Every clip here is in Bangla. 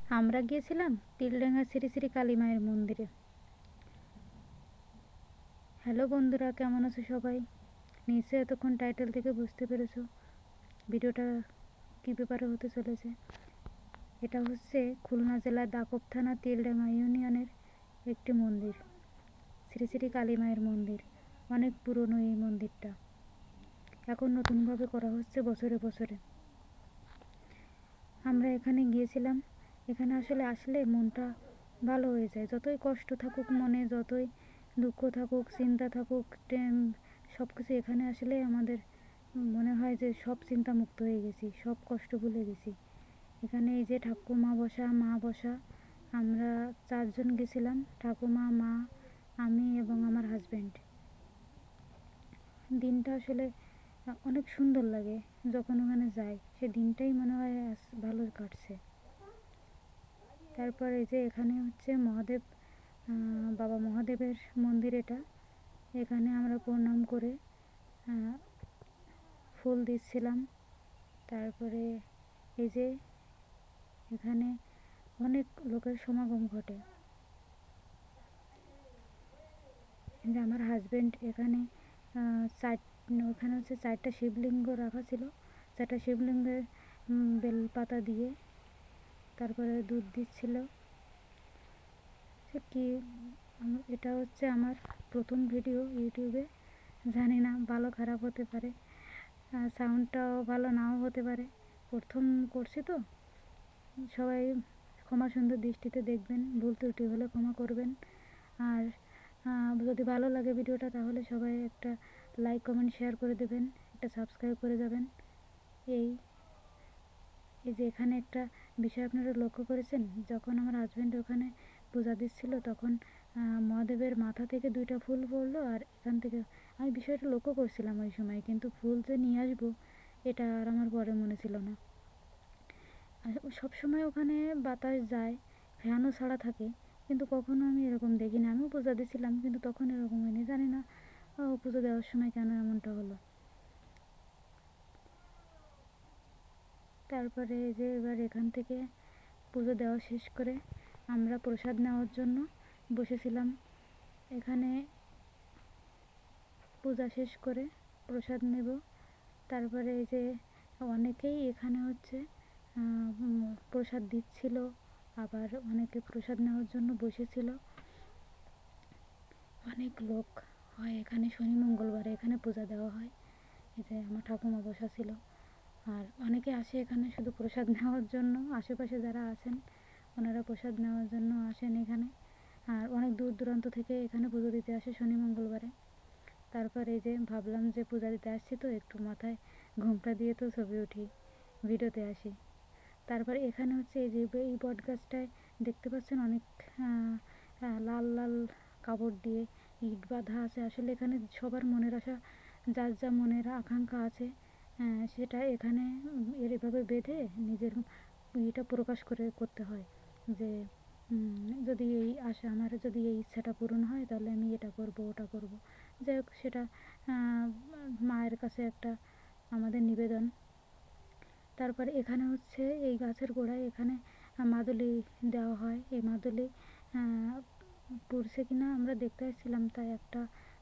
আমরা গিয়েছিলাম তিলডাঙ্গা শ্রী শ্রী কালী মায়ের মন্দিরে। হ্যালো বন্ধুরা, কেমন আছো সবাই? নিশ্চয়ই এতক্ষণ টাইটেল থেকে বুঝতে পেরেছো ভিডিওটা কী ব্যাপারে হতে চলেছে। এটা হচ্ছে খুলনা জেলার দাকব থানা তিলডাঙ্গা ইউনিয়নের একটি মন্দির, শ্রী শ্রী কালী মায়ের মন্দির। অনেক পুরনো এই মন্দিরটা, এখন নতুনভাবে করা হচ্ছে বছরে বছরে। আমরা এখানে গিয়েছিলাম। এখানে আসলে মনটা ভালো হয়ে যায়। যতই কষ্ট থাকুক মনে, যতই দুঃখ থাকুক, চিন্তা থাকুক, সব কিছু এখানে আসলে আমাদের মনে হয় যে সব চিন্তা মুক্ত হয়ে গেছি, সব কষ্ট ভুলে গেছি। এখানে এই যে ঠাকুমা বসা, মা বসা, আমরা 4 জন গেছিলাম, ঠাকুমা, মা, আমি এবং আমার হাজব্যান্ড। দিনটা আসলে অনেক সুন্দর লাগে যখন ওখানে যাই, সে দিনটাই মনে হয় ভালো কাটছে। তারপর এই যে এখানে হচ্ছে মহাদেব, বাবা মহাদেবের মন্দির এটা। এখানে আমরা প্রণাম করে ফুল দিচ্ছিলাম। তারপরে এই যে এখানে অনেক লোকের সমাগম ঘটে। যে আমার হাজব্যান্ড এখানে ওখানে হচ্ছে 4টা শিবলিঙ্গ রাখা ছিল। 4টা শিবলিঙ্গের বেলপাতা দিয়ে তারপরে দুধ দিচ্ছিল। কি এটা হচ্ছে আমার প্রথম ভিডিও ইউটিউবে, জানি না ভালো খারাপ হতে পারে, সাউন্ডটাও ভালো নাও হতে পারে। প্রথম করছি তো, সবাই ক্ষমা সুন্দর দৃষ্টিতে দেখবেন, ভুল ত্রুটি হলে ক্ষমা করবেন। আর যদি ভালো লাগে ভিডিওটা তাহলে সবাই একটা লাইক, কমেন্ট, শেয়ার করে দেবেন, একটা সাবস্ক্রাইব করে যাবেন। এই যে এখানে একটা বিষয় আপনারা লক্ষ্য করেছেন, যখন আমার হাজব্যান্ড ওখানে পূজা দিচ্ছিল তখন মহাদেবের মাথা থেকে 2টা ফুল পড়লো, আর এখান থেকে আমি বিষয়টা লক্ষ্য করছিলাম ওই সময়, কিন্তু ফুল যে নিয়ে আসবো এটা আর আমার পরে মনে ছিল না। সবসময় ওখানে বাতাস যায়, ফ্যানও ছাড়া থাকে, কিন্তু কখনো আমি এরকম দেখিনি। আমিও পূজা দিয়েছিলাম কিন্তু তখন এরকম হয়নি, জানি না পুজো দেওয়ার সময় কেন এমনটা হলো। তারপরে এই যে এবার এখান থেকে পুজো দেওয়া শেষ করে আমরা প্রসাদ নেওয়ার জন্য বসেছিলাম। এখানে পূজা শেষ করে প্রসাদ নেব। তারপরে এই যে অনেকেই এখানে হচ্ছে প্রসাদ দিচ্ছিল, আবার অনেকে প্রসাদ নেওয়ার জন্য বসেছিল। অনেক লোক হয় এখানে, শনি মঙ্গলবারে এখানে পূজা দেওয়া হয়। এই যে আমার ঠাকুমা বসা ছিল। আর অনেকে আসে এখানে শুধু প্রসাদ নেওয়ার জন্য, আশেপাশে যারা আছেন ওনারা প্রসাদ নেওয়ার জন্য আসেন এখানে। আর অনেক দূর দূরান্ত থেকে এখানে পুজো দিতে আসে শনি মঙ্গলবারে। তারপর এই যে ভাবলাম যে পূজা দিতে আসছি তো একটু মাথায় ঘোমটা দিয়ে তো ছবি উঠি, ভিডিওতে আসি। তারপরে এখানে হচ্ছে এই যে এই বট গাছটায় দেখতে পাচ্ছেন অনেক লাল লাল কাপড় দিয়ে ইট বাঁধা আছে। আসলে এখানে সবার মনের আশা, যার যা মনের আকাঙ্ক্ষা আছে সেটা এখানে এভাবে বেঁধে নিজের ইয়েটা প্রকাশ করতে হয় যে যদি এই আশা আমার, যদি এই ইচ্ছাটা পূরণ হয় তাহলে আমি এটা করব, ওটা করব। যাই হোক, সেটা মায়ের কাছে একটা আমাদের নিবেদন। তারপরে এখানে হচ্ছে এই গাছের গোড়ায় এখানে মাদুলি দেওয়া হয়। এই মাদুলি পুড়ছে কিনা আমরা দেখতে আসছিলাম, তাই একটা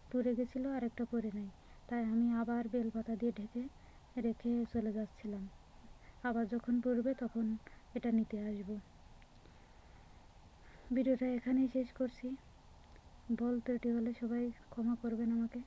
পুড়ে গেছিলো আর একটা পড়ে নাই, তাই আমি আবার বেলপাতা দিয়ে ঢেকে রেখে চলে যাচ্ছিলাম। আবার যখন পড়বে তখন এটা নিতে আসব। ভিডিওটা এখানেই শেষ করছি, ভুল ত্রুটি হলে সবাই ক্ষমা করবেন আমাকে।